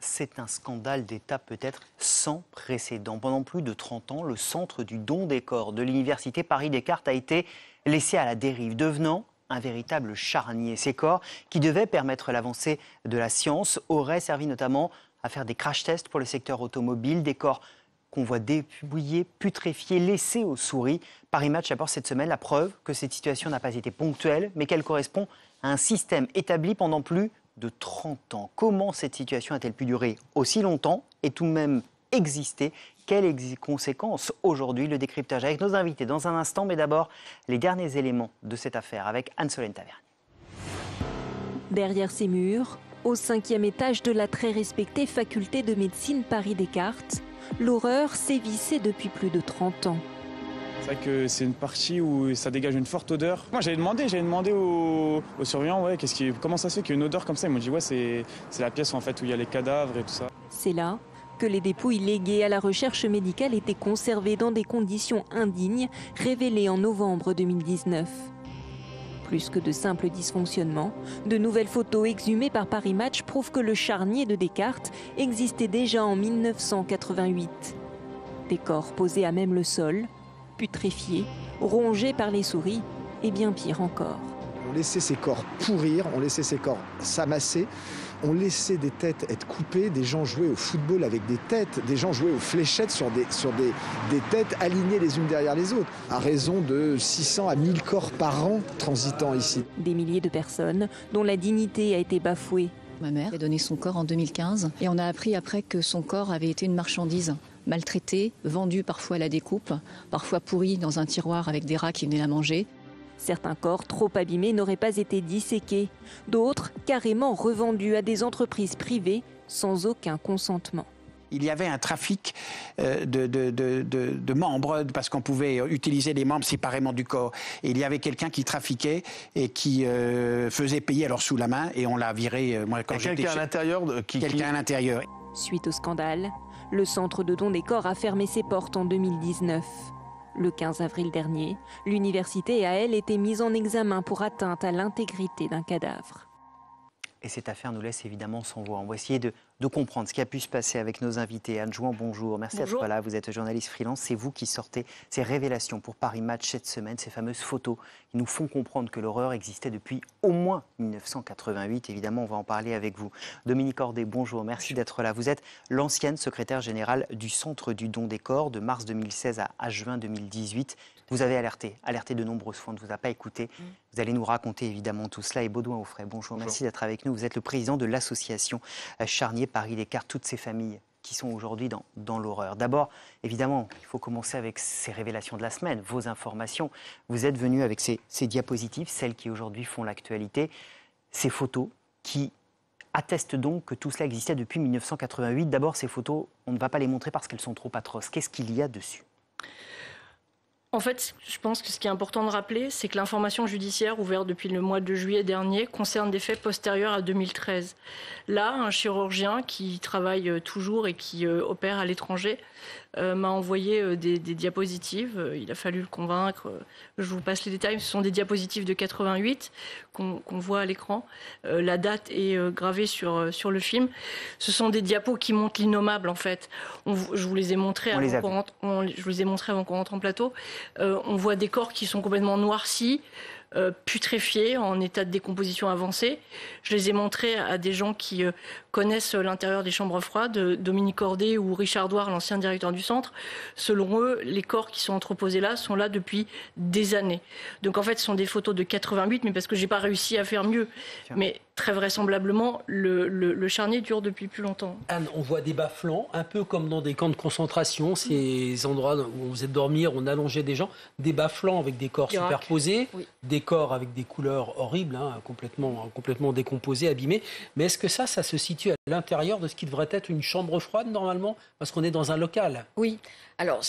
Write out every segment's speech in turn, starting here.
C'est un scandale d'État peut-être sans précédent. Pendant plus de 30 ans, le centre du don des corps de l'université Paris-Descartes a été laissé à la dérive, devenant un véritable charnier. Ces corps, qui devaient permettre l'avancée de la science, auraient servi notamment à faire des crash tests pour le secteur automobile, des corps qu'on voit dépouillés, putréfiés, laissés aux souris. Paris Match apporte cette semaine la preuve que cette situation n'a pas été ponctuelle, mais qu'elle correspond à un système établi pendant plus de 30 ans. Comment cette situation a-t-elle pu durer aussi longtemps et tout de même exister? Quelles conséquences aujourd'hui? Le décryptage avec nos invités dans un instant, mais d'abord les derniers éléments de cette affaire avec Anne-Solène Tavernier. Derrière ces murs, au 5e étage de la très respectée faculté de médecine Paris-Descartes, l'horreur sévissait depuis plus de 30 ans. C'est vrai que c'est une partie où ça dégage une forte odeur. Moi j'avais demandé aux surveillants comment ça se fait qu'il y a une odeur comme ça. Ils m'ont dit c'est la pièce en fait où il y a les cadavres et tout ça. C'est là que les dépouilles léguées à la recherche médicale étaient conservées dans des conditions indignes, révélées en novembre 2019. Plus que de simples dysfonctionnements, de nouvelles photos exhumées par Paris Match prouvent que le charnier de Descartes existait déjà en 1988. Des corps posés à même le sol, putréfiés, rongés par les souris et bien pire encore. On laissait ces corps pourrir, on laissait ces corps s'amasser, on laissait des têtes être coupées, des gens jouer au football avec des têtes, des gens jouer aux fléchettes sur des têtes alignées les unes derrière les autres, à raison de 600 à 1000 corps par an transitant ici. Des milliers de personnes dont la dignité a été bafouée. Ma mère a donné son corps en 2015 et on a appris après que son corps avait été une marchandise, maltraitée, vendue parfois à la découpe, parfois pourrie dans un tiroir avec des rats qui venaient la manger. Certains corps trop abîmés n'auraient pas été disséqués, d'autres carrément revendus à des entreprises privées sans aucun consentement. Il y avait un trafic de membres parce qu'on pouvait utiliser les membres séparément du corps. Et il y avait quelqu'un qui trafiquait et qui faisait payer alors sous la main et on l'a viré. Moi, quand quelqu'un à l'intérieur quelqu'un à l'intérieur. Suite au scandale, le centre de don des corps a fermé ses portes en 2019. Le 15 avril dernier, l'université a, elle, été mise en examen pour atteinte à l'intégrité d'un cadavre. Et cette affaire nous laisse évidemment sans voix. On va essayer de comprendre ce qui a pu se passer avec nos invités. Anne Jouan, bonjour. Merci d'être là. Vous êtes journaliste freelance. C'est vous qui sortez ces révélations pour Paris Match cette semaine, ces fameuses photos qui nous font comprendre que l'horreur existait depuis au moins 1988. Évidemment, on va en parler avec vous. Dominique Ordet, bonjour. Merci d'être là. Vous êtes l'ancienne secrétaire générale du Centre du don des corps de mars 2016 à juin 2018. Vous avez alerté de nombreuses fois, on ne vous a pas écouté. Vous allez nous raconter évidemment tout cela. Et Baudouin Auffray, bonjour, merci d'être avec nous. Vous êtes le président de l'association Charnier Paris-Descartes, toutes ces familles qui sont aujourd'hui dans l'horreur. D'abord, évidemment, il faut commencer avec ces révélations de la semaine, vos informations. Vous êtes venu avec ces diapositives, celles qui aujourd'hui font l'actualité, ces photos qui attestent donc que tout cela existait depuis 1988. D'abord, ces photos, on ne va pas les montrer parce qu'elles sont trop atroces. Qu'est-ce qu'il y a dessus ? En fait, je pense que ce qui est important de rappeler, c'est que l'information judiciaire ouverte depuis le mois de juillet dernier concerne des faits postérieurs à 2013. Là, un chirurgien qui travaille toujours et qui opère à l'étranger m'a envoyé des diapositives. Il a fallu le convaincre. Je vous passe les détails. Ce sont des diapositives de 88 qu'on voit à l'écran. La date est gravée sur le film. Ce sont des diapos qui montrent l'innommable, en fait. Je vous les ai montrés avant qu'on rentre en plateau. On voit des corps qui sont complètement noircis, putréfiés, en état de décomposition avancée. Je les ai montrés à des gens qui connaissent l'intérieur des chambres froides, Dominique Ordet ou Richard Douard, l'ancien directeur du centre. Selon eux, les corps qui sont entreposés là sont là depuis des années. Donc en fait, ce sont des photos de 88, mais parce que j'ai pas réussi à faire mieux. Mais très vraisemblablement, le charnier dure depuis plus longtemps. Anne, on voit des bas-flancs, un peu comme dans des camps de concentration, ces endroits où on faisait dormir, on allongeait des gens, des bas-flancs avec des corps superposés, des corps avec des couleurs horribles, complètement décomposés, abîmés. Mais est-ce que ça se situe à l'intérieur de ce qui devrait être une chambre froide normalement, parce qu'on est dans un local? Oui, alors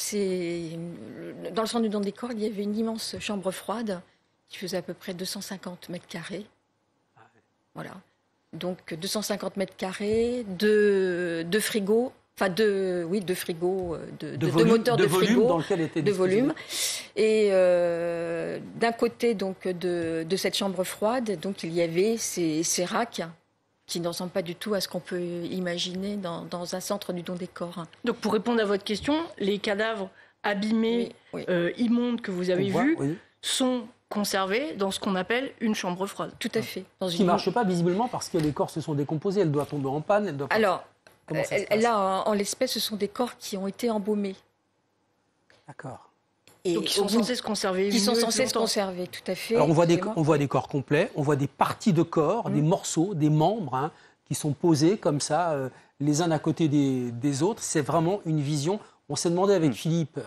dans le centre du don des corps, il y avait une immense chambre froide qui faisait à peu près 250 mètres carrés. Voilà. Donc 250 mètres carrés, deux frigos, enfin deux frigos, deux moteurs de frigo, dans lequel était de volume, et d'un côté donc, de cette chambre froide, donc, il y avait ces racks qui ne ressemblent pas du tout à ce qu'on peut imaginer dans un centre du don des corps. Donc pour répondre à votre question, les cadavres abîmés, immondes que vous avez vus sont conservés dans ce qu'on appelle une chambre froide. Tout à fait. Ce qui ne marche pas visiblement parce que les corps se sont décomposés, elle doit tomber en panne. Alors, là, en l'espèce, ce sont des corps qui ont été embaumés. D'accord. Donc ils sont censés se conserver. Ils sont censés se conserver, tout à fait. Alors on voit des corps complets, on voit des parties de corps, des morceaux, des membres qui sont posés comme ça, les uns à côté des autres. C'est vraiment une vision. On s'est demandé avec Philippe,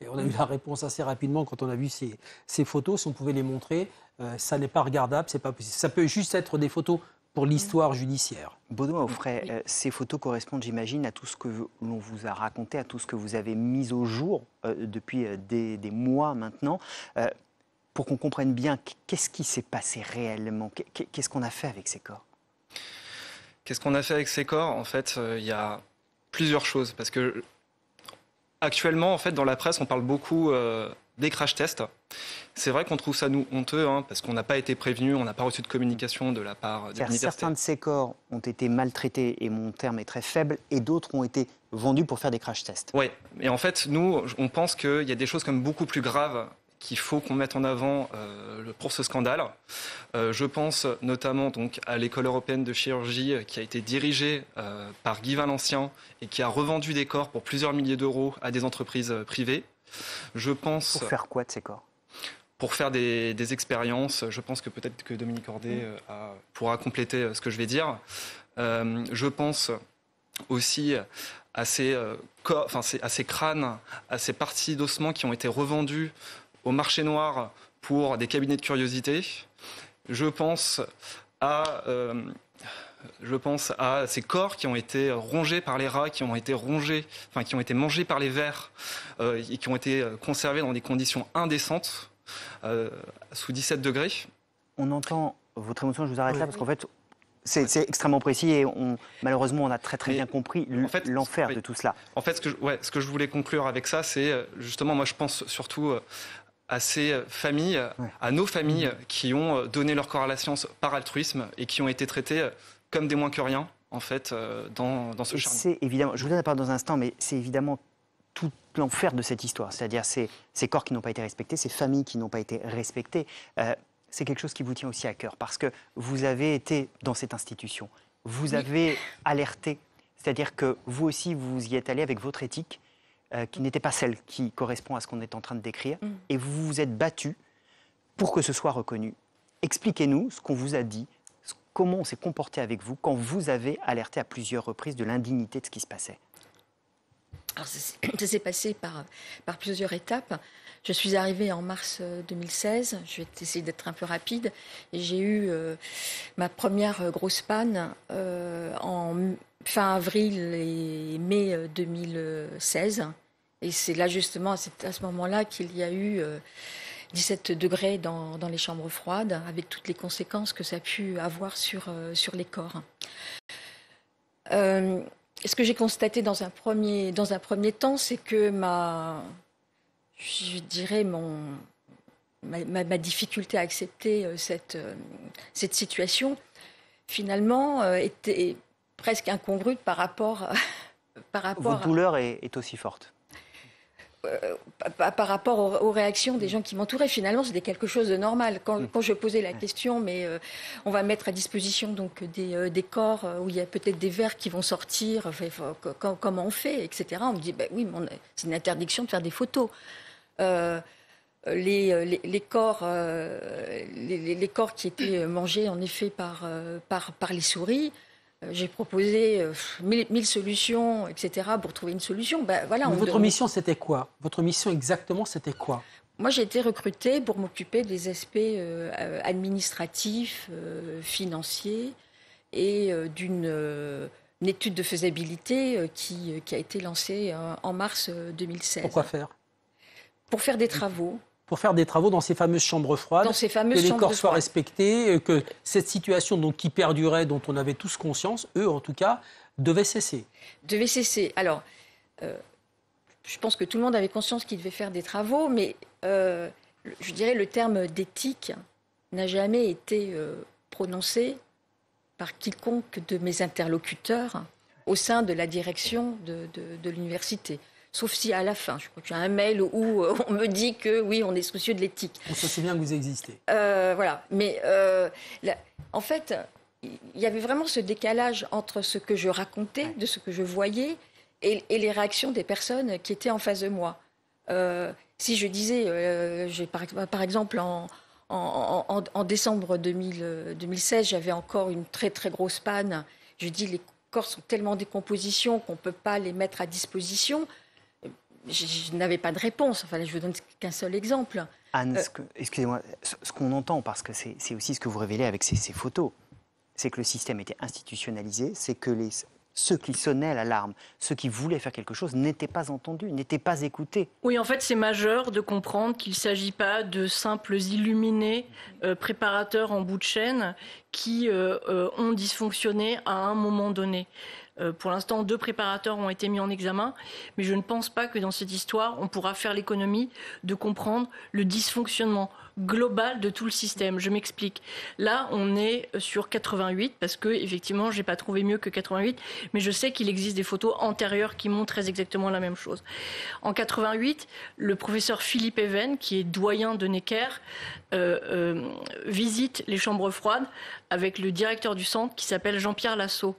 et on a eu la réponse assez rapidement quand on a vu ces photos, si on pouvait les montrer. Ça n'est pas regardable, c'est pas possible. Ça peut juste être des photos pour l'histoire judiciaire. Benoît Aufray, ces photos correspondent, j'imagine, à tout ce que l'on vous a raconté, à tout ce que vous avez mis au jour depuis des mois maintenant. Pour qu'on comprenne bien, qu'est-ce qui s'est passé réellement? Qu'est-ce qu'on a fait avec ces corps? Qu'est-ce qu'on a fait avec ces corps? En fait, il y a plusieurs choses. Parce que actuellement, en fait, dans la presse, on parle beaucoup des crash tests. C'est vrai qu'on trouve ça, nous, honteux, parce qu'on n'a pas été prévenus, on n'a pas reçu de communication de la part de l'université. Certains de ces corps ont été maltraités, et mon terme est très faible, et d'autres ont été vendus pour faire des crash tests. Oui, et en fait, nous, on pense qu'il y a des choses comme beaucoup plus graves qu'il faut qu'on mette en avant pour ce scandale. Je pense notamment donc, à l'École européenne de chirurgie qui a été dirigée par Guy Valencien et qui a revendu des corps pour plusieurs milliers d'euros à des entreprises privées. Je pense... Pour faire quoi de ces corps? Pour faire des expériences. Je pense que peut-être que Dominique Cordet pourra compléter ce que je vais dire. Je pense aussi à ces crânes, à ces parties d'ossements qui ont été revendues au marché noir pour des cabinets de curiosité. Je pense à ces corps qui ont été rongés par les rats, qui ont été mangés par les vers et qui ont été conservés dans des conditions indécentes, sous 17 degrés. On entend votre émotion, je vous arrête là, parce qu'en fait, c'est extrêmement précis et malheureusement, on a très bien compris l'enfer de tout cela. En fait, ce que je voulais conclure avec ça, c'est justement, moi je pense surtout à ces familles, à nos familles qui ont donné leur corps à la science par altruisme et qui ont été traitées comme des moins que rien, en fait, dans ce charnier. C'est évidemment, je vous donne la parole dans un instant, mais c'est évidemment tout l'enfer de cette histoire, c'est-à-dire ces corps qui n'ont pas été respectés, ces familles qui n'ont pas été respectées. C'est quelque chose qui vous tient aussi à cœur, parce que vous avez été dans cette institution, vous avez alerté, c'est-à-dire que vous aussi, vous y êtes allé avec votre éthique, qui n'était pas celle qui correspond à ce qu'on est en train de décrire, et vous vous êtes battu pour que ce soit reconnu. Expliquez-nous ce qu'on vous a dit, comment on s'est comporté avec vous quand vous avez alerté à plusieurs reprises de l'indignité de ce qui se passait. Alors, ça s'est passé par plusieurs étapes. Je suis arrivée en mars 2016, je vais essayer d'être un peu rapide, et j'ai eu ma première grosse panne en fin avril et mai 2016. Et c'est là justement, c'est à ce moment-là qu'il y a eu 17 degrés dans les chambres froides, avec toutes les conséquences que ça a pu avoir sur les corps. Ce que j'ai constaté dans un premier temps, c'est que ma difficulté à accepter cette situation, finalement, était presque incongrue par rapport Votre douleur est aussi forte. Par rapport aux réactions des gens qui m'entouraient. Finalement, c'était quelque chose de normal. Quand je posais la question, mais on va mettre à disposition donc des corps où il y a peut-être des vers qui vont sortir, comment on fait, etc. On me dit, oui, c'est une interdiction de faire des photos. Les corps qui étaient mangés, en effet, par les souris, j'ai proposé 1000 solutions, etc., pour trouver une solution. Votre mission, c'était quoi? Votre mission exactement, c'était quoi? Moi, j'ai été recrutée pour m'occuper des aspects administratifs, financiers, et d'une étude de faisabilité qui a été lancée en mars 2016. Pourquoi faire? Pour faire des travaux. Pour faire des travaux dans ces fameuses chambres froides, que les corps soient respectés, que cette situation donc, qui perdurait, dont on avait tous conscience, eux en tout cas, devait cesser. Devait cesser. Alors, je pense que tout le monde avait conscience qu'il devait faire des travaux, mais je dirais, le terme d'éthique n'a jamais été prononcé par quiconque de mes interlocuteurs au sein de la direction de l'université. Sauf si à la fin, je crois que j'ai un mail où on me dit que oui, on est soucieux de l'éthique. On se souvient que vous existez. Voilà. Mais en fait, il y avait vraiment ce décalage entre ce que je racontais, de ce que je voyais, et les réactions des personnes qui étaient en face de moi. Si je disais, par exemple, en décembre 2016, j'avais encore une très très grosse panne. Je dis les corps sont tellement en décomposition qu'on ne peut pas les mettre à disposition. Je n'avais pas de réponse. Enfin, là, je vous donne qu'un seul exemple. Anne, excusez-moi, ce qu'on entend, parce que c'est aussi ce que vous révélez avec ces photos, c'est que le système était institutionnalisé, c'est que ceux qui sonnaient l'alarme, ceux qui voulaient faire quelque chose, n'étaient pas entendus, n'étaient pas écoutés. Oui, en fait, c'est majeur de comprendre qu'il ne s'agit pas de simples illuminés préparateurs en bout de chaîne qui ont dysfonctionné à un moment donné. Pour l'instant, 2 préparateurs ont été mis en examen, mais je ne pense pas que dans cette histoire, on pourra faire l'économie de comprendre le dysfonctionnement global de tout le système. Je m'explique. Là, on est sur 88, parce que effectivement, j'ai pas trouvé mieux que 88, mais je sais qu'il existe des photos antérieures qui montrent très exactement la même chose. En 88, le professeur Philippe Even, qui est doyen de Necker, visite les chambres froides avec le directeur du centre qui s'appelle Jean-Pierre Lasso.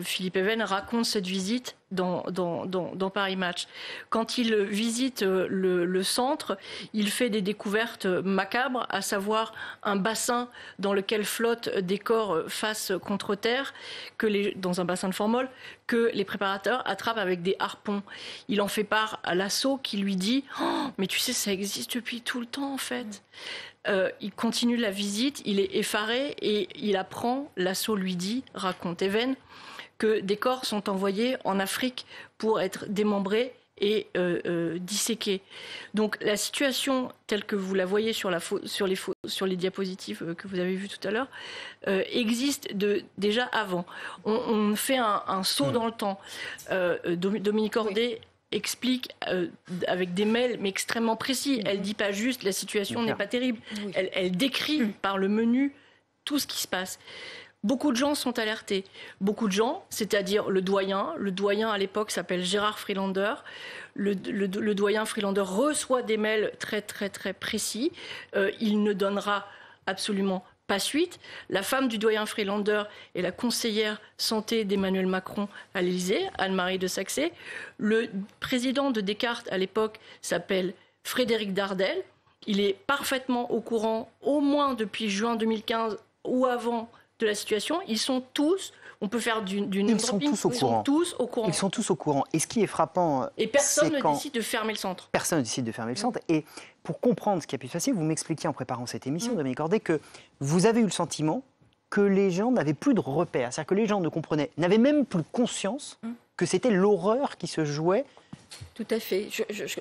Philippe Even raconte cette visite dans Paris Match. Quand il visite le centre, il fait des découvertes macabres, à savoir un bassin dans lequel flottent des corps face contre terre, dans un bassin de formol, que les préparateurs attrapent avec des harpons. Il en fait part à Lasso qui lui dit oh, « mais tu sais, ça existe depuis tout le temps en fait ». Il continue la visite, il est effaré et il apprend, Lasso lui dit, raconte Even, que des corps sont envoyés en Afrique pour être démembrés et disséqués. Donc la situation telle que vous la voyez sur les diapositives que vous avez vues tout à l'heure existe déjà avant. On fait un saut dans le temps. Dominique Cordet explique avec des mails mais extrêmement précis. Elle ne dit pas juste la situation n'est pas terrible. Oui. Elle décrit par le menu tout ce qui se passe. Beaucoup de gens sont alertés. Beaucoup de gens, c'est-à-dire le doyen à l'époque s'appelle Gérard Friedlander. Le doyen Friedlander reçoit des mails très très très précis. Il ne donnera absolument pas suite. La femme du doyen Friedlander est la conseillère santé d'Emmanuel Macron à l'Élysée, Anne-Marie de Saxé. Le président de Descartes à l'époque s'appelle Frédéric Dardel. Il est parfaitement au courant, au moins depuis juin 2015 ou avant, de la situation. Ils sont tous, on peut faire Ils sont tous au courant. Ils sont tous au courant. Et ce qui est frappant, et personne ne décide de fermer le centre. Personne ne décide de fermer le centre. Et pour comprendre ce qui a pu se passer, vous m'expliquiez en préparant cette émission, Dominique Cordet, que vous avez eu le sentiment que les gens n'avaient plus de repères. C'est-à-dire que les gens ne comprenaient, n'avaient même plus conscience que c'était l'horreur qui se jouait. Tout à fait.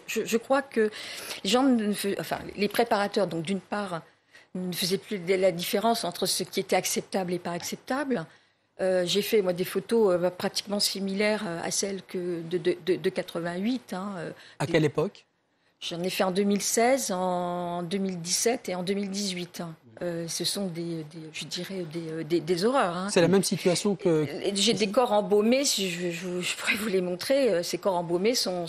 Je crois que les gens, les préparateurs, donc d'une part, ne faisaient plus la différence entre ce qui était acceptable et pas acceptable. J'ai fait, moi, des photos pratiquement similaires à celles de 88. À quelle époque ? J'en ai fait en 2016, en 2017 et en 2018. Ce sont des horreurs. C'est la même situation que... J'ai des corps embaumés, je pourrais vous les montrer. Ces corps embaumés sont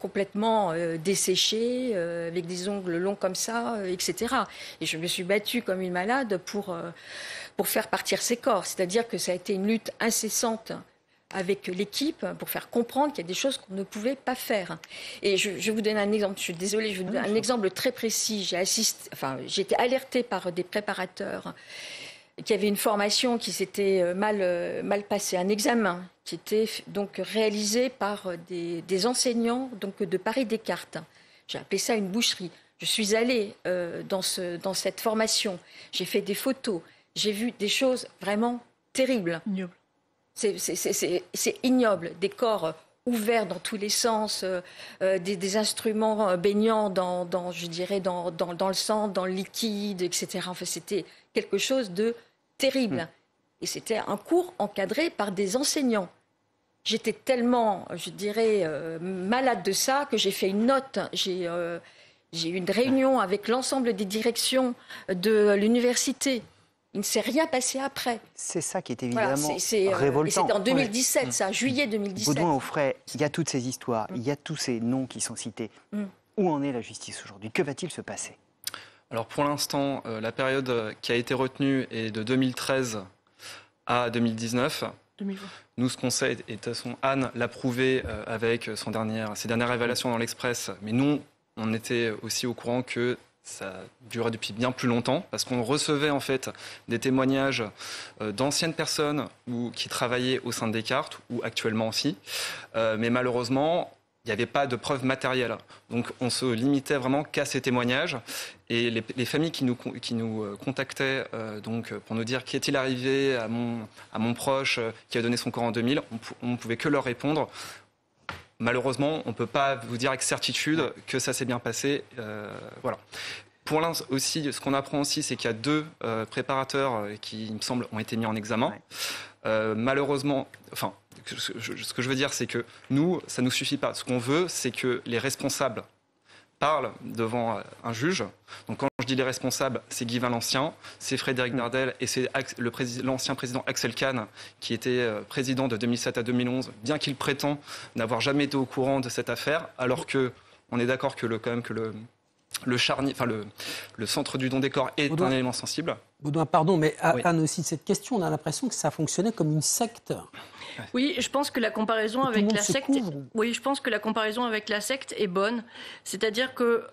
complètement desséchés, avec des ongles longs comme ça, etc. Et je me suis battue comme une malade pour faire partir ces corps. C'est-à-dire que ça a été une lutte incessante avec l'équipe pour faire comprendre qu'il y a des choses qu'on ne pouvait pas faire. Et je vous donne un exemple, je suis désolée, je vous donne un exemple très précis. J'ai été alertée par des préparateurs qui avaient une formation qui s'était mal passée, un examen qui était donc réalisé par des enseignants donc, de Paris-Descartes. J'ai appelé ça une boucherie. Je suis allée dans cette formation, j'ai fait des photos, j'ai vu des choses vraiment terribles. Ignoble. C'est ignoble, des corps ouverts dans tous les sens, des instruments baignant dans le sang, dans le liquide, etc. Enfin, c'était quelque chose de terrible. Et c'était un cours encadré par des enseignants. J'étais tellement, malade de ça que j'ai fait une note. J'ai J'ai eu une réunion avec l'ensemble des directions de l'université. Il ne s'est rien passé après. C'est ça qui est évidemment révoltant. C'est en 2017, ça, juillet 2017. Baudouin-Auffray, il y a toutes ces histoires, il y a tous ces noms qui sont cités. Où en est la justice aujourd'hui? Que va-t-il se passer? Alors pour l'instant, la période qui a été retenue est de 2013 à 2019. 2020. Nous, ce qu'on sait, et de toute façon, Anne l'a prouvé avec ses dernières révélations dans l'Express, mais nous, on était aussi au courant que ça durait depuis bien plus longtemps, parce qu'on recevait en fait des témoignages d'anciennes personnes qui travaillaient au sein de Descartes, ou actuellement aussi, mais malheureusement, il n'y avait pas de preuves matérielles. Donc on se limitait vraiment qu'à ces témoignages. Et les familles qui nous contactaient donc, pour nous dire qu'est-il arrivé à mon proche qui a donné son corps en 2000, on ne pouvait que leur répondre. Malheureusement, on ne peut pas vous dire avec certitude que ça s'est bien passé. Voilà. Pour l'instant aussi, ce qu'on apprend aussi, c'est qu'il y a 2 préparateurs qui, il me semble, ont été mis en examen. Malheureusement, enfin, ce que je veux dire, c'est que nous, ça ne nous suffit pas. Ce qu'on veut, c'est que les responsables parlent devant un juge. Donc quand je dis les responsables, c'est Guy Valencien, c'est Frédéric Dardel et c'est l'ancien président Axel Kahn, qui était président de 2007 à 2011, bien qu'il prétend n'avoir jamais été au courant de cette affaire, alors qu'on est d'accord que le centre du don des corps est un élément sensible. Baudouin, pardon, mais Anne aussi de cette question, on a l'impression que ça fonctionnait comme une secte. Oui, je pense que la comparaison avec la secte. Oui, je pense que la comparaison avec la secte est bonne. C'est-à-dire que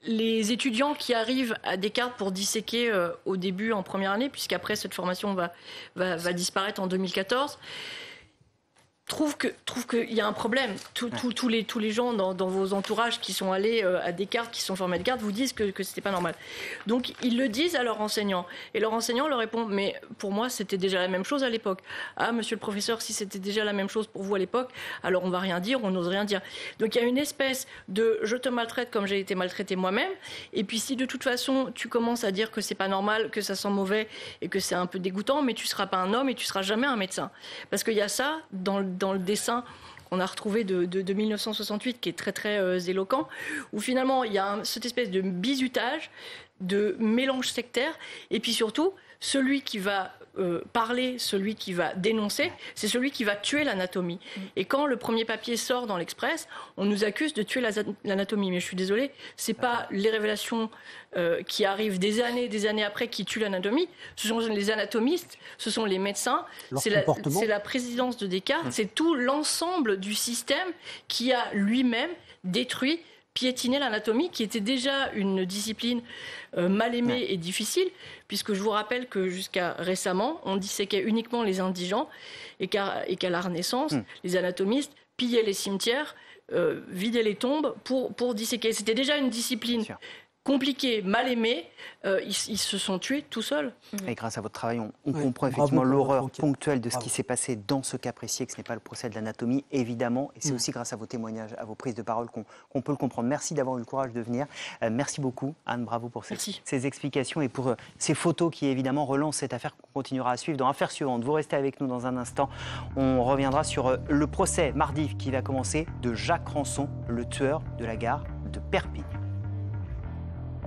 les étudiants qui arrivent à Descartes pour disséquer au début en première année, puisqu'après cette formation va disparaître en 2014. Trouve qu'il y a un problème. Tous les gens dans vos entourages qui sont allés à Descartes, qui sont formés à Descartes, vous disent que c'était pas normal. Donc ils le disent à leur enseignant. Et leur enseignant leur répond, mais pour moi c'était déjà la même chose à l'époque. Ah monsieur le professeur, si c'était déjà la même chose pour vous à l'époque, alors on va rien dire, on n'ose rien dire. Donc il y a une espèce de je te maltraite comme j'ai été maltraité moi-même. Et puis si de toute façon tu commences à dire que c'est pas normal, que ça sent mauvais et que c'est un peu dégoûtant, mais tu seras pas un homme et tu seras jamais un médecin. Parce qu'il y a ça dans le dessin qu'on a retrouvé de 1968, qui est très très éloquent, où finalement il y a cette espèce de bizutage, de mélange sectaire, et puis surtout, celui qui va parler, celui qui va dénoncer, c'est celui qui va tuer l'anatomie. Et quand le premier papier sort dans l'Express, on nous accuse de tuer l'anatomie. Mais je suis désolée, c'est pas les révélations qui arrivent des années après qui tuent l'anatomie. Ce sont les anatomistes, ce sont les médecins, c'est la présidence de Descartes, c'est tout l'ensemble du système qui a lui-même détruit, piétiner l'anatomie, qui était déjà une discipline mal aimée et difficile, puisque je vous rappelle que jusqu'à récemment, on disséquait uniquement les indigents et qu'à la Renaissance, les anatomistes pillaient les cimetières, vidaient les tombes pour disséquer. C'était déjà une discipline compliqués, mal aimés, ils se sont tués tout seuls. Et grâce à votre travail, on comprend effectivement l'horreur ponctuelle de ce qui s'est passé dans ce cas précis, que ce n'est pas le procès de l'anatomie, évidemment. Et c'est aussi grâce à vos témoignages, à vos prises de parole qu'on peut le comprendre. Merci d'avoir eu le courage de venir. Merci beaucoup, Anne, bravo pour ces explications et pour ces photos qui, évidemment, relancent cette affaire qu'on continuera à suivre dans Affaires suivantes. Vous restez avec nous dans un instant. On reviendra sur le procès mardi qui va commencer de Jacques Rançon, le tueur de la gare de Perpignan. –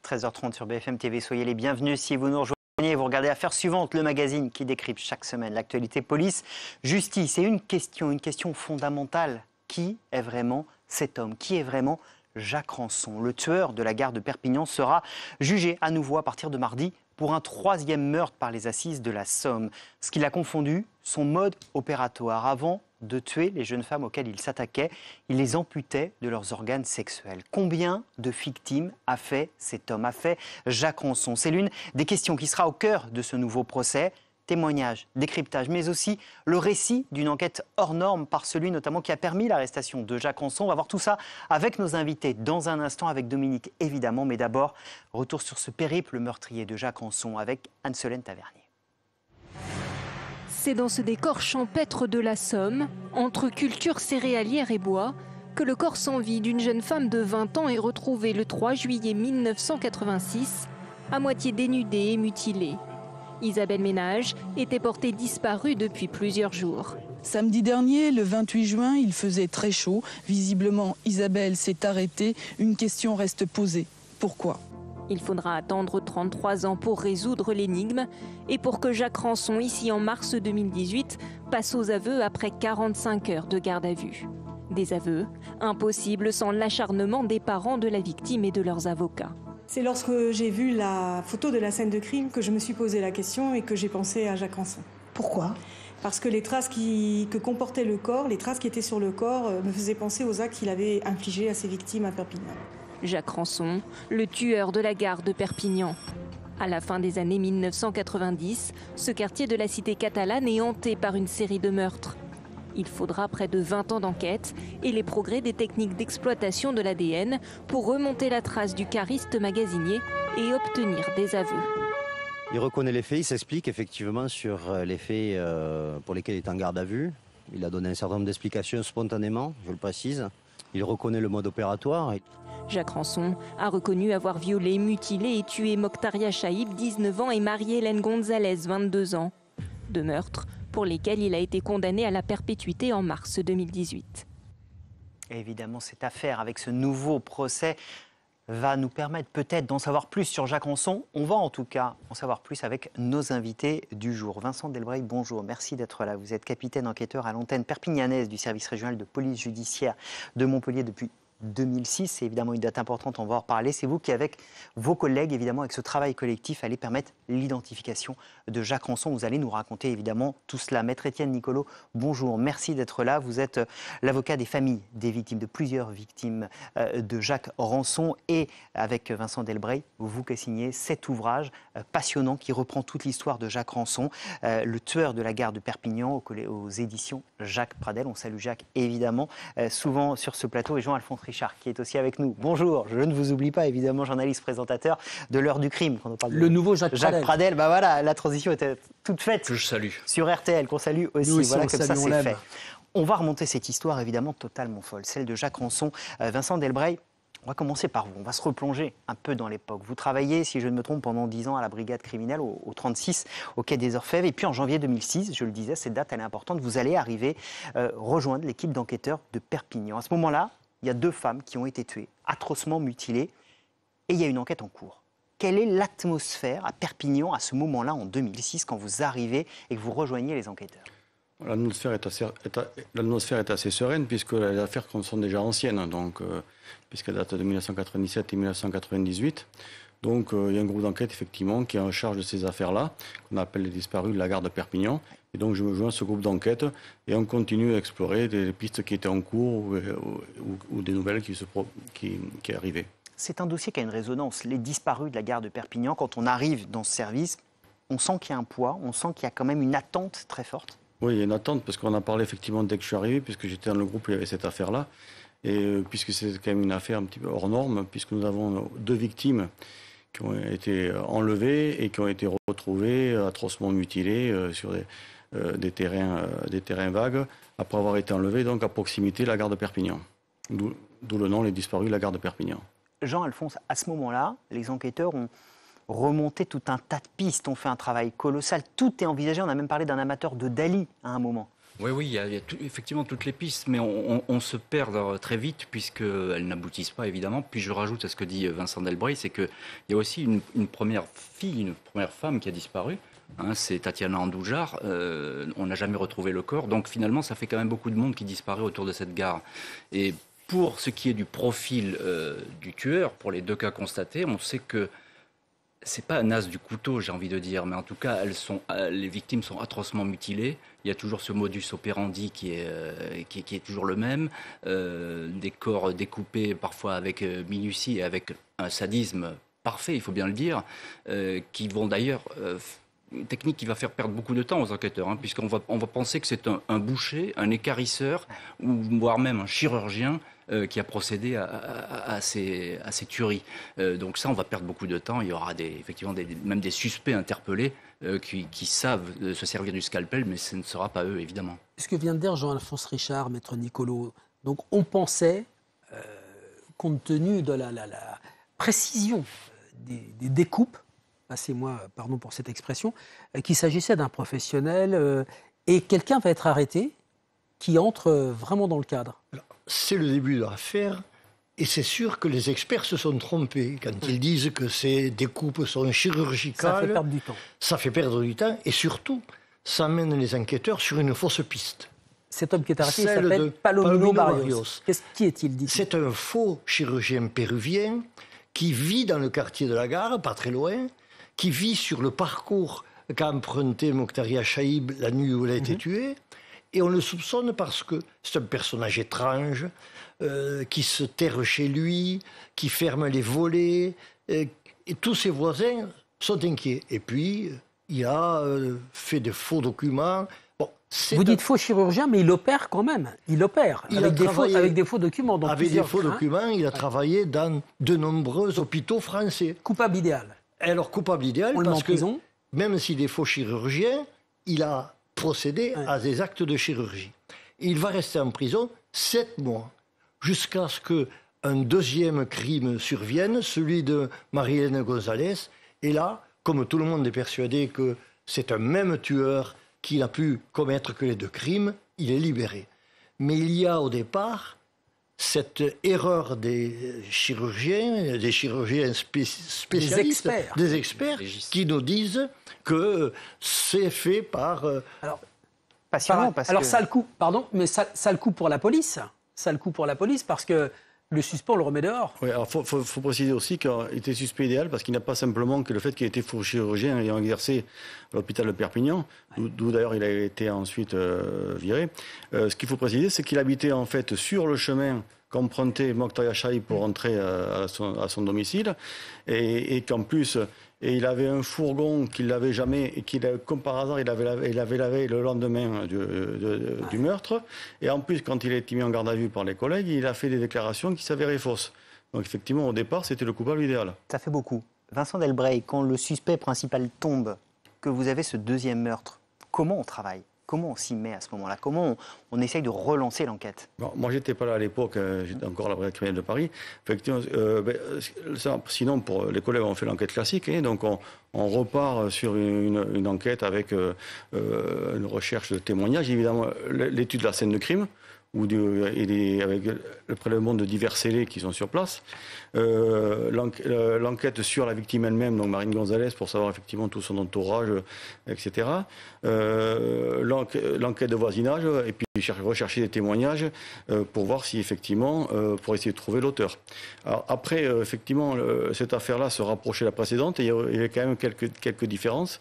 13h30 sur BFM TV, soyez les bienvenus si vous nous rejoignez. Vous regardez Affaires suivantes, le magazine qui décrypte chaque semaine l'actualité police-justice. Et une question fondamentale. Qui est vraiment cet homme? Qui est vraiment Jacques Rançon? Le tueur de la gare de Perpignan sera jugé à nouveau à partir de mardi pour un 3e meurtre par les assises de la Somme. Ce qu'il a confondu, son mode opératoire. Avant de tuer les jeunes femmes auxquelles il s'attaquait, il les amputait de leurs organes sexuels. Combien de victimes a fait cet homme, a fait Jacques Rançon? C'est l'une des questions qui sera au cœur de ce nouveau procès. Témoignages, décryptage, mais aussi le récit d'une enquête hors norme par celui notamment qui a permis l'arrestation de Jacques Rançon. On va voir tout ça avec nos invités dans un instant, avec Dominique évidemment. Mais d'abord, retour sur ce périple meurtrier de Jacques Rançon avec Anne-Solène Tavernier. C'est dans ce décor champêtre de la Somme, entre culture céréalière et bois, que le corps sans vie d'une jeune femme de 20 ans est retrouvé le 3 juillet 1986, à moitié dénudée et mutilée. Isabelle Ménage était portée disparue depuis plusieurs jours. Samedi dernier, le 28 juin, il faisait très chaud. Visiblement, Isabelle s'est arrêtée. Une question reste posée. Pourquoi ? Il faudra attendre 33 ans pour résoudre l'énigme et pour que Jacques Rançon, ici en mars 2018, passe aux aveux après 45 heures de garde à vue. Des aveux impossibles sans l'acharnement des parents de la victime et de leurs avocats. C'est lorsque j'ai vu la photo de la scène de crime que je me suis posé la question et que j'ai pensé à Jacques Rançon. Pourquoi ? Parce que les traces que comportait le corps, les traces qui étaient sur le corps, me faisaient penser aux actes qu'il avait infligés à ses victimes à Perpignan. Jacques Rançon, le tueur de la gare de Perpignan. À la fin des années 1990, ce quartier de la cité catalane est hanté par une série de meurtres. Il faudra près de 20 ans d'enquête et les progrès des techniques d'exploitation de l'ADN pour remonter la trace du cariste magasinier et obtenir des aveux. Il reconnaît les faits, il s'explique effectivement sur les faits pour lesquels il est en garde à vue. Il a donné un certain nombre d'explications spontanément, je le précise. Il reconnaît le mode opératoire. Jacques Rançon a reconnu avoir violé, mutilé et tué Mokhtaria Chaïb, 19 ans, et Marie-Hélène Gonzalez, 22 ans. Deux meurtres pour lesquels il a été condamné à la perpétuité en mars 2018. Et évidemment, cette affaire avec ce nouveau procès va nous permettre peut-être d'en savoir plus sur Jacques Rançon. On va en tout cas en savoir plus avec nos invités du jour. Vincent Delbrey, bonjour, merci d'être là. Vous êtes capitaine enquêteur à l'antenne perpignanaise du service régional de police judiciaire de Montpellier depuis 2006. C'est évidemment une date importante, on va en reparler. C'est vous qui, avec vos collègues, évidemment, avec ce travail collectif, allez permettre l'identification de Jacques Rançon. Vous allez nous raconter évidemment tout cela. Maître Étienne Nicolo, bonjour, merci d'être là. Vous êtes l'avocat des familles des victimes, de plusieurs victimes de Jacques Rançon. Et avec Vincent Delbrey, vous co-signez cet ouvrage passionnant qui reprend toute l'histoire de Jacques Rançon, le tueur de la gare de Perpignan, aux éditions Jacques Pradel. On salue Jacques, évidemment, souvent sur ce plateau, et Jean-Alphonse Richard, qui est aussi avec nous. Bonjour, je ne vous oublie pas, évidemment, journaliste présentateur de l'heure du crime. Quand on parle le nouveau Jacques Pradel. Bah voilà, la transition était toute faite. Je salue. Sur RTL, qu'on salue aussi. Nous aussi, voilà, comme ça, c'est fait. On va remonter cette histoire, évidemment, totalement folle, celle de Jacques Rançon. Vincent Delbrey, on va commencer par vous. On va se replonger un peu dans l'époque. Vous travaillez, si je ne me trompe, pendant 10 ans à la brigade criminelle, au 36, au quai des Orfèvres. Et puis en janvier 2006, je le disais, cette date, elle est importante, vous allez arriver rejoindre l'équipe d'enquêteurs de Perpignan. À ce moment-là, il y a 2 femmes qui ont été tuées, atrocement mutilées, et il y a une enquête en cours. Quelle est l'atmosphère à Perpignan à ce moment-là, en 2006, quand vous arrivez et que vous rejoignez les enquêteurs ? L'atmosphère est assez sereine, puisque les affaires sont déjà anciennes, donc, puisqu'elles datent de 1997 et 1998. Donc il y a un groupe d'enquête, effectivement, qui est en charge de ces affaires-là, qu'on appelle les disparus de la gare de Perpignan. Et donc je me joins à ce groupe d'enquête et on continue à explorer des pistes qui étaient en cours ou des nouvelles qui arrivaient. C'est un dossier qui a une résonance. Les disparus de la gare de Perpignan, quand on arrive dans ce service, on sent qu'il y a un poids, on sent qu'il y a quand même une attente très forte. Oui, il y a une attente, parce qu'on en parlait effectivement dès que je suis arrivé, puisque j'étais dans le groupe où il y avait cette affaire-là. Et puisque c'est quand même une affaire un petit peu hors norme, puisque nous avons 2 victimes qui ont été enlevées et qui ont été retrouvées atrocement mutilées sur des terrains vagues, après avoir été enlevées donc à proximité de la gare de Perpignan. D'où le nom, les disparus de la gare de Perpignan. Jean-Alphonse, à ce moment-là, les enquêteurs ont remonté tout un tas de pistes, ont fait un travail colossal. Tout est envisagé, on a même parlé d'un amateur de Dali à un moment. Oui, il y a effectivement toutes les pistes, mais on se perd très vite puisqu'elles n'aboutissent pas, évidemment. Puis je rajoute à ce que dit Vincent Delbrey, c'est qu'il y a aussi une première femme qui a disparu. C'est Tatiana Andoujar. On n'a jamais retrouvé le corps. Donc finalement, ça fait quand même beaucoup de monde qui disparaît autour de cette gare. Et pour ce qui est du profil du tueur, pour les 2 cas constatés, on sait que c'est pas un as du couteau, j'ai envie de dire, mais en tout cas, les victimes sont atrocement mutilées. Il y a toujours ce modus operandi qui est toujours le même. Des corps découpés parfois avec minutie et avec un sadisme parfait, il faut bien le dire, qui vont d'ailleurs... une technique qui va faire perdre beaucoup de temps aux enquêteurs, puisqu'on va penser que c'est un boucher, un équarrisseur, ou voire même un chirurgien qui a procédé à ces tueries. Donc ça, on va perdre beaucoup de temps. Il y aura effectivement même des suspects interpellés qui savent se servir du scalpel, mais ce ne sera pas eux, évidemment. Ce que vient de dire Jean-Alphonse Richard, maître Nicolo, Donc on pensait, compte tenu de la précision des découpes, passez-moi, pardon pour cette expression, qu'il s'agissait d'un professionnel et quelqu'un va être arrêté qui entre vraiment dans le cadre. C'est le début de l'affaire et c'est sûr que les experts se sont trompés quand ils disent que ces découpes sont chirurgicales. Ça fait perdre du temps. Ça fait perdre du temps et surtout, ça mène les enquêteurs sur une fausse piste. Cet homme qui est arrêté s'appelle Palomino Barrios. Qui est-il, dit-il ? C'est un faux chirurgien péruvien qui vit dans le quartier de la Gare, pas très loin, qui vit sur le parcours qu'a emprunté Mokhtaria Chaïb la nuit où il a été tué. Et on le soupçonne parce que c'est un personnage étrange, qui se terre chez lui, qui ferme les volets. Et tous ses voisins sont inquiets. Et puis, il a fait de faux documents. Bon, vous dites faux chirurgien, mais il opère quand même. Il opère avec des faux documents. Avec des faux documents, il a travaillé dans de nombreux hôpitaux français. Coupable idéal. Alors, coupable idéal, parce que même s'il est faux chirurgien, il a procédé à des actes de chirurgie. Il va rester en prison 7 mois, jusqu'à ce qu'un deuxième crime survienne, celui de Marie-Hélène González. Et là, comme tout le monde est persuadé que c'est un même tueur qui n'a pu commettre que les 2 crimes, il est libéré. Mais il y a au départ cette erreur des chirurgiens spécialistes, des experts qui nous disent que c'est fait par... passionnant, ça a le coup, pardon, mais ça a le coup pour la police. Ça a le coup pour la police parce que le suspect, on le remet dehors. Oui, alors faut préciser aussi qu'il était suspect idéal parce qu'il n'a pas simplement que le fait qu'il ait été faux chirurgien ayant exercé à l'hôpital de Perpignan, d'où d'ailleurs il a été ensuite viré. Ce qu'il faut préciser, c'est qu'il habitait en fait sur le chemin qu'empruntait Mokhtaria Chaïb pour rentrer à son domicile et qu'en plus... Et il avait un fourgon qu'il n'avait jamais, et comme par hasard, il avait lavé le lendemain du meurtre. Et en plus, quand il a été mis en garde à vue par les collègues, il a fait des déclarations qui s'avéraient fausses. Donc effectivement, au départ, c'était le coupable idéal. Ça fait beaucoup. Vincent Delbray, quand le suspect principal tombe, que vous avez ce deuxième meurtre, comment on travaille ? Comment on s'y met à ce moment-là? Comment on essaye de relancer l'enquête? Bon, moi, je n'étais pas là à l'époque, j'étais encore à la brigade criminelle de Paris. Effectivement, sinon, pour les collègues, on fait l'enquête classique. Donc, on repart sur une enquête avec une recherche de témoignages. Évidemment, l'étude de la scène de crime, avec le prélèvement de divers scellés qui sont sur place. L'enquête sur la victime elle-même, donc Marine González, pour savoir effectivement tout son entourage, etc. L'enquête de voisinage, et puis rechercher des témoignages pour voir si effectivement, pour essayer de trouver l'auteur. Alors après, effectivement, cette affaire-là se rapprochait de la précédente, et il y avait quand même quelques différences,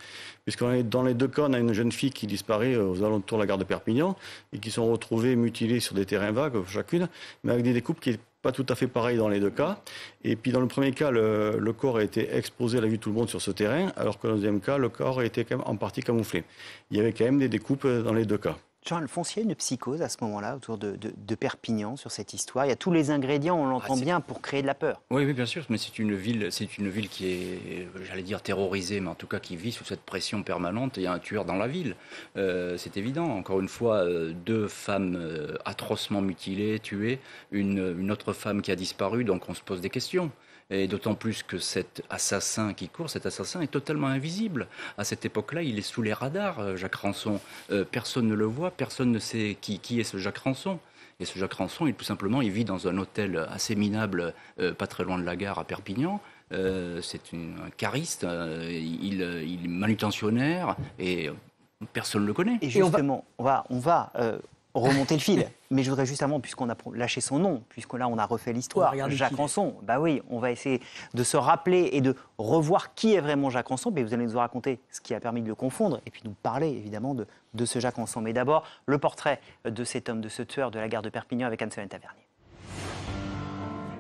dans les 2 cas, on a une jeune fille qui disparaît aux alentours de la gare de Perpignan, et qui sont retrouvées mutilées sur des terrains vagues, chacune, mais avec des découpes qui pas tout à fait pareil dans les 2 cas. Et puis dans le premier cas, le corps a été exposé à la vue de tout le monde sur ce terrain, alors que dans le deuxième cas, le corps a été quand même en partie camouflé. Il y avait quand même des découpes dans les 2 cas. Jean Alphonse, il y a une psychose à ce moment-là autour de Perpignan sur cette histoire. Il y a tous les ingrédients, on l'entend bien, pour créer de la peur. Oui, bien sûr, mais c'est une ville qui est, j'allais dire terrorisée, mais en tout cas qui vit sous cette pression permanente. Il y a un tueur dans la ville, c'est évident. Encore une fois, 2 femmes atrocement mutilées, tuées, une autre femme qui a disparu, donc on se pose des questions. Et d'autant plus que cet assassin est totalement invisible. À cette époque-là, il est sous les radars, Jacques Ranson. Personne ne le voit, personne ne sait qui est ce Jacques Ranson. Et ce Jacques Ranson, il vit dans un hôtel assez minable, pas très loin de la gare à Perpignan. C'est un cariste, il est manutentionnaire et personne ne le connaît. Et justement, on va remonter le fil. Mais je voudrais juste avant, puisqu'on a lâché son nom, puisque là on a refait l'histoire, Jacques Ranson, bah oui, on va essayer de se rappeler et de revoir qui est vraiment Jacques Ranson, mais vous allez nous raconter ce qui a permis de le confondre, et puis nous parler évidemment de ce Jacques Ranson. Mais d'abord, le portrait de cet homme, de ce tueur de la gare de Perpignan avec Anne-Solène Tavernier.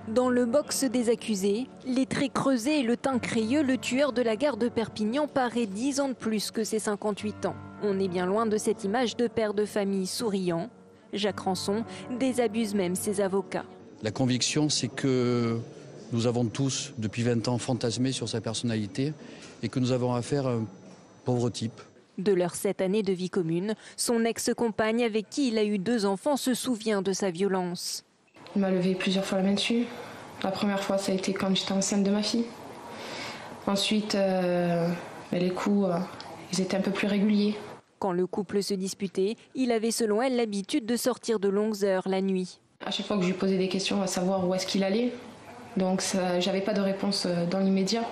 Dans le box des accusés, les traits creusés et le teint crayeux, le tueur de la gare de Perpignan paraît 10 ans de plus que ses 58 ans. On est bien loin de cette image de père de famille souriant. Jacques Ranson désabuse même ses avocats. La conviction, c'est que nous avons tous, depuis 20 ans, fantasmé sur sa personnalité et que nous avons affaire à un pauvre type De leurs 7 années de vie commune, son ex-compagne avec qui il a eu 2 enfants se souvient de sa violence. Il m'a levé plusieurs fois la main dessus. La première fois, ça a été quand j'étais enceinte de ma fille. Ensuite, les coups, ils étaient un peu plus réguliers. Quand le couple se disputait, il avait selon elle l'habitude de sortir de longues heures la nuit. À chaque fois que je lui posais des questions à savoir où est-ce qu'il allait, donc j'avais pas de réponse dans l'immédiat.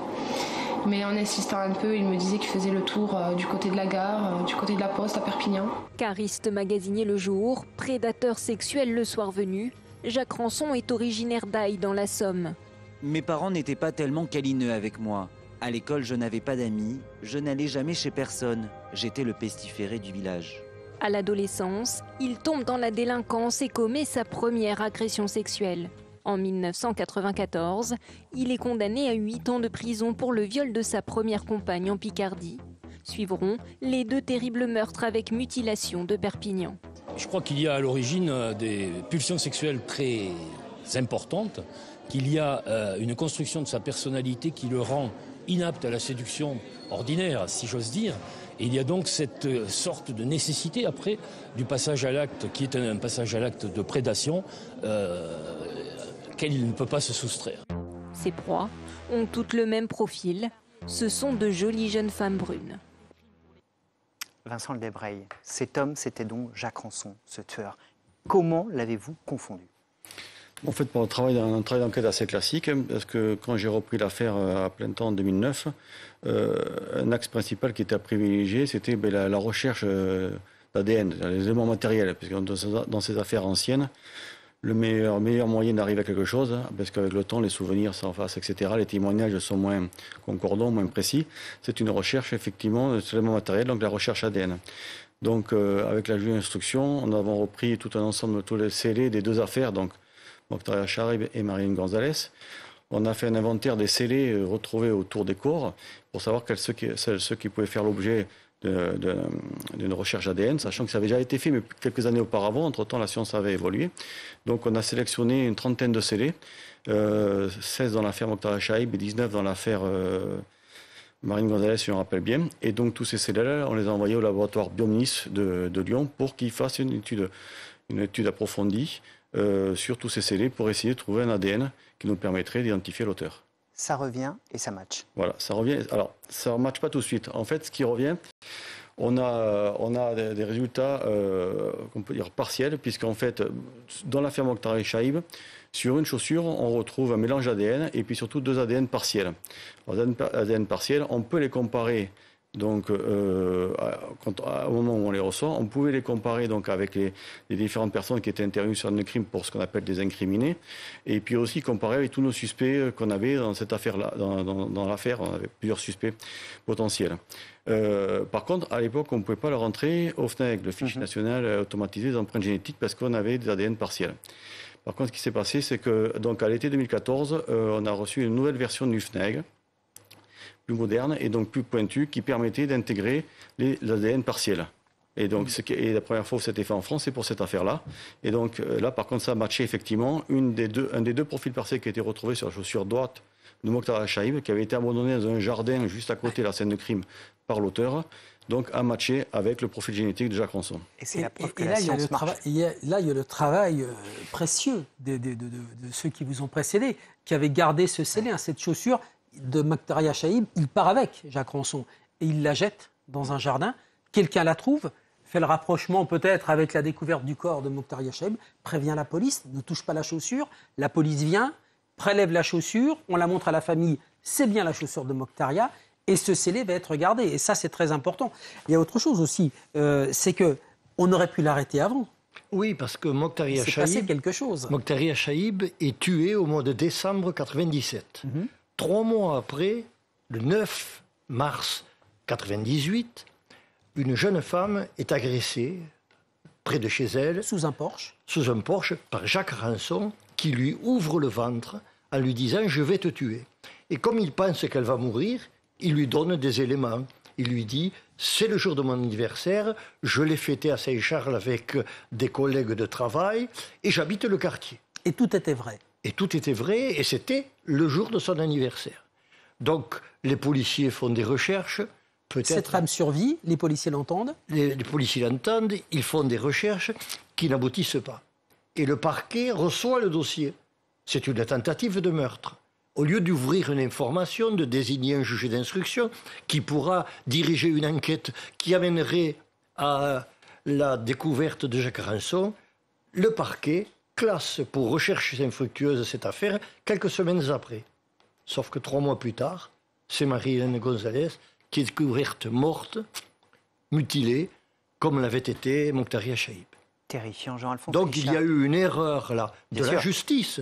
Mais en insistant un peu, il me disait qu'il faisait le tour du côté de la gare, du côté de la poste à Perpignan. Cariste magasinier le jour, prédateur sexuel le soir venu, Jacques Rançon est originaire d'Aille dans la Somme. Mes parents n'étaient pas tellement câlineux avec moi. À l'école, je n'avais pas d'amis, je n'allais jamais chez personne. J'étais le pestiféré du village. À l'adolescence, il tombe dans la délinquance et commet sa première agression sexuelle. En 1994, il est condamné à 8 ans de prison pour le viol de sa première compagne en Picardie. Suivront les 2 terribles meurtres avec mutilation de Perpignan. Je crois qu'il y a à l'origine des pulsions sexuelles très importantes, qu'il y a une construction de sa personnalité qui le rend inapte à la séduction ordinaire, si j'ose dire. Et il y a donc cette sorte de nécessité après du passage à l'acte, qui est un passage à l'acte de prédation, il ne peut pas se soustraire. Ces proies ont toutes le même profil. Ce sont de jolies jeunes femmes brunes. Vincent Delbrey, cet homme, c'était donc Jacques Rançon, ce tueur. Comment l'avez-vous confondu? En fait, pour un travail d'enquête assez classique, parce que quand j'ai repris l'affaire à plein temps en 2009, un axe principal qui était à privilégier, c'était la recherche d'ADN, les éléments matériels, parce que dans ces affaires anciennes, le meilleur moyen d'arriver à quelque chose, parce qu'avec le temps, les souvenirs s'en fassent, etc., les témoignages sont moins concordants, moins précis, c'est une recherche, effectivement, d'éléments matériels, donc la recherche ADN. Donc, avec la juge d'instruction, nous avons repris tout un ensemble de tous les scellés des 2 affaires, donc Moctaria Chaïb et Marianne Gonzalez. On a fait un inventaire des scellés retrouvés autour des corps pour savoir ceux qui pouvaient faire l'objet d'une recherche ADN, sachant que ça avait déjà été fait, mais quelques années auparavant. Entre-temps, la science avait évolué. Donc, on a sélectionné une trentaine de scellés, 16 dans l'affaire Moctaria Chaïb et 19 dans l'affaire Marianne Gonzalez, si on rappelle bien. Et donc, tous ces scellés-là, on les a envoyés au laboratoire Biominis de Lyon pour qu'ils fassent une étude approfondie sur tous ces scellés pour essayer de trouver un ADN qui nous permettrait d'identifier l'auteur. Ça revient et ça match. Voilà, ça revient. Alors, ça ne matche pas tout de suite. En fait, ce qui revient, on a des résultats qu'on peut dire partiels, puisqu'en fait, dans l'affaire Moctaria Chaïb, sur une chaussure, on retrouve un mélange d'ADN et puis surtout 2 ADN partiels. Alors, ADN partiels, on peut les comparer. Donc, au moment où on les reçoit, on pouvait les comparer donc, avec les différentes personnes qui étaient intervenues sur le crime pour ce qu'on appelle des incriminés, et puis aussi comparer avec tous nos suspects qu'on avait dans cette affaire-là. Dans l'affaire, on avait plusieurs suspects potentiels. Par contre, à l'époque, on ne pouvait pas le rentrer au FNAG, le fichier national automatisé des empreintes génétiques, parce qu'on avait des ADN partiels. Par contre, ce qui s'est passé, c'est que donc, à l'été 2014, on a reçu une nouvelle version du FNAG, plus moderne et donc plus pointu, qui permettait d'intégrer les ADN partiels. Et donc, la première fois où c'était fait en France, c'est pour cette affaire-là. Et donc, là, par contre, ça a matché effectivement un des deux profils partiels qui a été retrouvé sur la chaussure droite de Moctaria Chaïb, qui avait été abandonné dans un jardin juste à côté de la scène de crime par l'auteur, donc a matché avec le profil génétique de Jacques Rançon. Et c'est la preuve que la science marche. Là, il y a le travail précieux de ceux qui vous ont précédés, qui avaient gardé ce scellé, cette chaussure de Moctaria Chaïb. Il part avec Jacques Rançon et il la jette dans un jardin. Quelqu'un la trouve, fait le rapprochement peut-être avec la découverte du corps de Moctaria Chaïb, prévient la police, ne touche pas la chaussure. La police vient, prélève la chaussure, on la montre à la famille, c'est bien la chaussure de Moctaria, et ce scellé va être gardé. Et ça, c'est très important. Il y a autre chose aussi, c'est qu'on aurait pu l'arrêter avant. Oui, parce que Moctaria Chaïb est tué au mois de décembre 1997. 3 mois après, le 9 mars 1998, une jeune femme est agressée près de chez elle. Sous un Porsche. Sous un Porsche, par Jacques Rançon, qui lui ouvre le ventre en lui disant « je vais te tuer ». Et comme il pense qu'elle va mourir, il lui donne des éléments. Il lui dit « c'est le jour de mon anniversaire, je l'ai fêté à Saint-Charles avec des collègues de travail et j'habite le quartier ». Et tout était vrai. Et tout était vrai, et c'était le jour de son anniversaire. Donc, les policiers font des recherches, Cette femme survit, les policiers l'entendent. Les policiers l'entendent, ils font des recherches qui n'aboutissent pas. Et le parquet reçoit le dossier. C'est une tentative de meurtre. Au lieu d'ouvrir une information, de désigner un juge d'instruction qui pourra diriger une enquête qui amènerait à la découverte de Jacques Ranson, le parquet classe pour recherche infructueuse cette affaire quelques semaines après. Sauf que 3 mois plus tard, c'est Marie-Hélène Gonzalez qui est découverte morte, mutilée, comme l'avait été Mokhtaria Chaïb. Terrifiant, Jean-Alphonse. Donc il y a eu une erreur là de la justice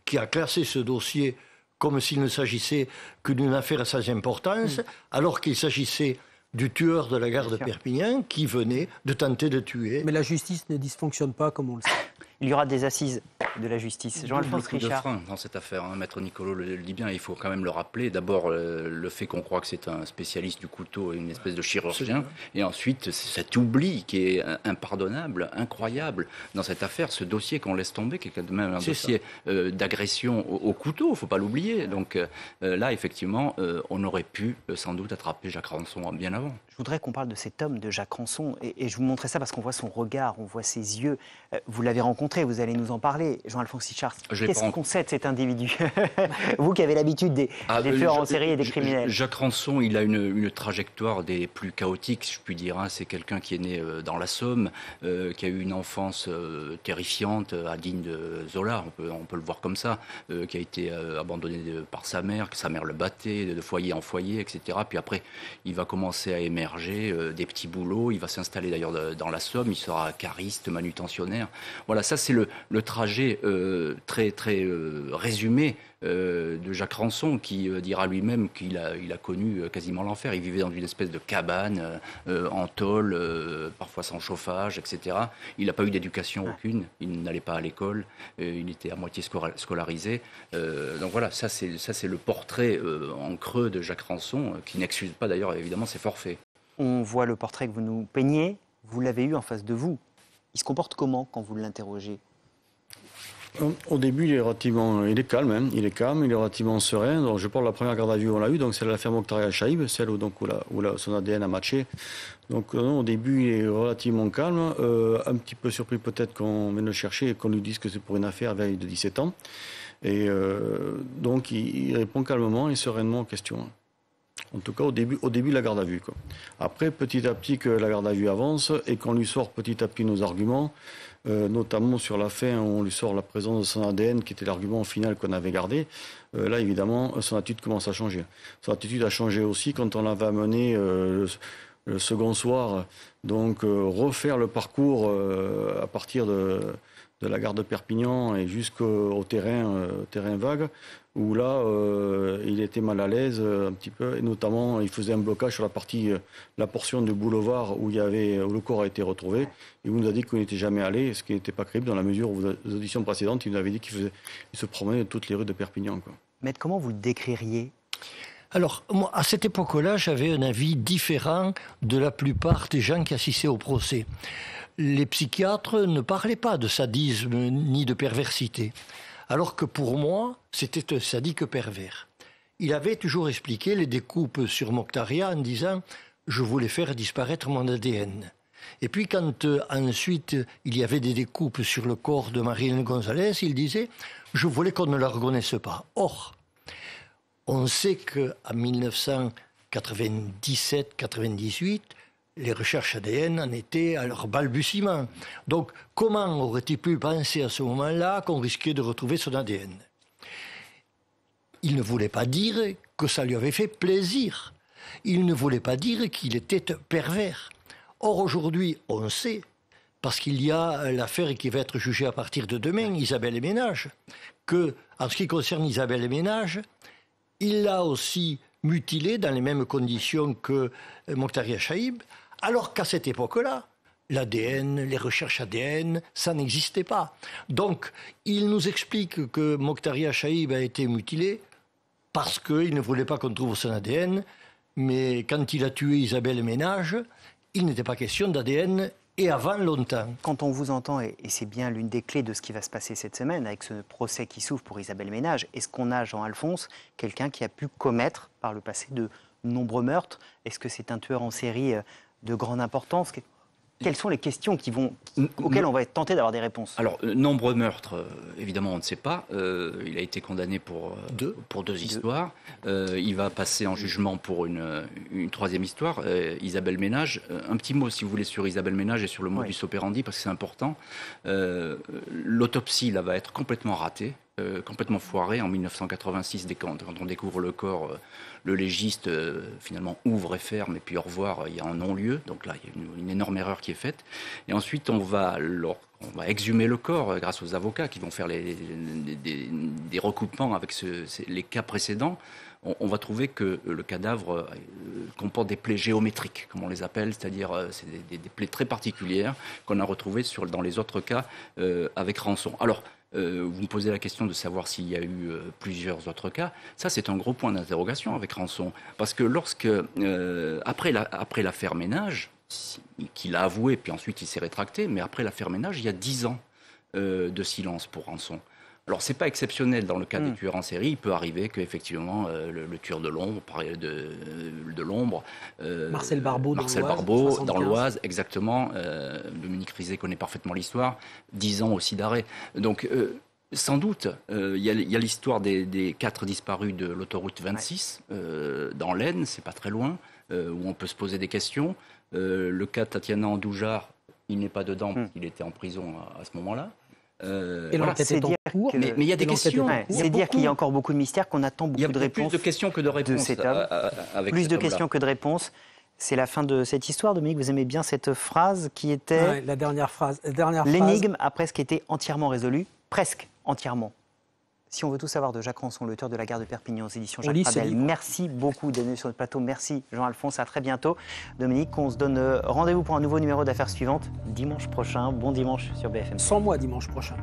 qui a classé ce dossier comme s'il ne s'agissait que d'une affaire sans importance, alors qu'il s'agissait du tueur de la gare de Perpignan qui venait de tenter de tuer. Mais la justice ne dysfonctionne pas comme on le sait. Il y aura des assises de la justice. Jean-Alphonse Richard. De frein dans cette affaire, hein. Maître Nicolo le dit bien, il faut quand même le rappeler. D'abord, le fait qu'on croit que c'est un spécialiste du couteau, une espèce de chirurgien, et ensuite cet oubli qui est impardonnable, incroyable dans cette affaire, ce dossier qu'on laisse tomber, qui est quand même un dossier d'agression au couteau, il ne faut pas l'oublier. Donc là, effectivement, on aurait pu sans doute attraper Jacques Ranson bien avant. Je voudrais qu'on parle de cet homme, de Jacques Ranson, et je vous montrais ça parce qu'on voit son regard, on voit ses yeux. Vous l'avez rencontré, vous allez nous en parler, Jean-Alphonse Richard. Qu'est-ce qu'on sait de cet individu? Vous qui avez l'habitude des tueurs en série et des criminels. Jacques Ranson, il a une trajectoire des plus chaotiques, je puis dire. Hein. C'est quelqu'un qui est né dans la Somme, qui a eu une enfance terrifiante, digne de Zola, on peut le voir comme ça, qui a été abandonné par sa mère, que sa mère le battait de foyer en foyer, etc. Puis après, il va commencer à émerger des petits boulots, il va s'installer d'ailleurs dans la Somme, il sera cariste, manutentionnaire. Voilà, ça c'est le trajet très résumé de Jacques Ranson, qui dira lui-même qu'il a connu quasiment l'enfer. Il vivait dans une espèce de cabane en tôle, parfois sans chauffage, etc. Il n'a pas eu d'éducation aucune, il n'allait pas à l'école, il était à moitié scolarisé. Donc voilà, ça c'est le portrait en creux de Jacques Ranson, qui n'excuse pas d'ailleurs évidemment ses forfaits. On voit le portrait que vous nous peignez, vous l'avez eu en face de vous. Il se comporte comment quand vous l'interrogez? Au début, il est calme, hein. Il est relativement serein. Donc, je parle de la première garde à vue, on l'a eu, donc c'est l'affaire Mokhtaria Chaïb, celle où son ADN a matché. Donc au début, il est relativement calme, un petit peu surpris peut-être qu'on vienne le chercher et qu'on lui dise que c'est pour une affaire vieille de 17 ans. Et donc il répond calmement et sereinement aux questions. En tout cas, au début de la garde à vue, quoi. Après, petit à petit, que la garde à vue avance et qu'on lui sort petit à petit nos arguments, notamment sur la fin, on lui sort la présence de son ADN, qui était l'argument final qu'on avait gardé. Là, évidemment, son attitude commence à changer. Son attitude a changé aussi quand on l'avait amené le second soir, donc refaire le parcours à partir de la gare de Perpignan et jusqu'au terrain vague, où là, il était mal à l'aise un petit peu, et notamment, il faisait un blocage sur la portion du boulevard où le corps a été retrouvé, et où il nous a dit qu'on n'était jamais allé, ce qui n'était pas crédible dans la mesure où, aux auditions précédentes, il nous avait dit qu'il se promenait dans toutes les rues de Perpignan, quoi. Maître, comment vous le décririez? Alors, moi, à cette époque-là, j'avais un avis différent de la plupart des gens qui assistaient au procès. Les psychiatres ne parlaient pas de sadisme ni de perversité, alors que pour moi, c'était un sadique pervers. Il avait toujours expliqué les découpes sur Mokhtaria en disant « je voulais faire disparaître mon ADN ». Et puis quand ensuite il y avait des découpes sur le corps de Marie-Hélène Gonzalez, il disait « je voulais qu'on ne la reconnaisse pas ». Or, on sait qu'en 1997-98, les recherches ADN en étaient à leur balbutiement. Donc, comment aurait-il pu penser à ce moment-là qu'on risquait de retrouver son ADN? Il ne voulait pas dire que ça lui avait fait plaisir. Il ne voulait pas dire qu'il était pervers. Or, aujourd'hui, on sait, parce qu'il y a l'affaire qui va être jugée à partir de demain, Isabelle Ménage, que, en ce qui concerne Isabelle Ménage, il l'a aussi mutilée dans les mêmes conditions que Mokhtaria Chaïb, alors qu'à cette époque-là, l'ADN, les recherches ADN, ça n'existait pas. Donc, il nous explique que Mokhtaria Chaïb a été mutilé parce qu'il ne voulait pas qu'on trouve son ADN, mais quand il a tué Isabelle Ménage, il n'était pas question d'ADN, et avant longtemps. Quand on vous entend, et c'est bien l'une des clés de ce qui va se passer cette semaine, avec ce procès qui s'ouvre pour Isabelle Ménage, est-ce qu'on a, Jean-Alphonse, quelqu'un qui a pu commettre par le passé de nombreux meurtres. Est-ce que c'est un tueur en série de grande importance? Quelles sont les questions auxquelles on va être tenté d'avoir des réponses? Alors, nombreux meurtres, évidemment, on ne sait pas. Il a été condamné pour deux histoires. Il va passer en jugement pour une troisième histoire. Isabelle Ménage. Un petit mot, si vous voulez, sur Isabelle Ménage et sur le modus operandi, parce que c'est important. L'autopsie, là, va être complètement ratée. Complètement foiré en 1986 quand on découvre le corps, le légiste finalement ouvre et ferme et puis au revoir, il y a un non-lieu, donc là il y a une énorme erreur qui est faite et ensuite on va exhumer le corps grâce aux avocats qui vont faire des recoupements avec les cas précédents. On va trouver que le cadavre comporte des plaies géométriques, comme on les appelle, c'est-à-dire c'est des plaies très particulières qu'on a retrouvées dans les autres cas avec Rançon. Alors, vous me posez la question de savoir s'il y a eu plusieurs autres cas. Ça, c'est un gros point d'interrogation avec Rançon. Parce que après l'affaire Ménage, qu'il a avoué, puis ensuite il s'est rétracté, mais après l'affaire Ménage, il y a 10 ans de silence pour Rançon. Alors, c'est pas exceptionnel dans le cas des tueurs en série. Il peut arriver qu'effectivement, le tueur de l'ombre, de l'ombre... Marcel Barbeau dans l'Oise, exactement. Dominique Rizet connaît parfaitement l'histoire. 10 ans aussi d'arrêt. Donc, sans doute, il y a l'histoire des 4 disparus de l'autoroute 26, dans l'Aisne, c'est pas très loin, où on peut se poser des questions. Le cas de Tatiana Andoujar, il n'est pas dedans, il était en prison à ce moment-là. Et voilà, c'est dire mais il y a des questions. C'est dire qu'il y a encore beaucoup de mystères, qu'on attend beaucoup de réponses. Plus de questions que de réponses. De cet homme. Plus de questions que de réponses. C'est la fin de cette histoire, Dominique. Vous aimez bien cette phrase qui était... la dernière phrase. L'énigme a presque été entièrement résolue. Presque entièrement. Si on veut tout savoir de Jacques Rançon, l'auteur de La Gare de Perpignan aux éditions Jacques Pradel. Merci beaucoup d'être venu sur notre plateau. Merci Jean-Alphonse, à très bientôt. Dominique, on se donne rendez-vous pour un nouveau numéro d'Affaires suivantes dimanche prochain. Bon dimanche sur BFM. Sans moi dimanche prochain.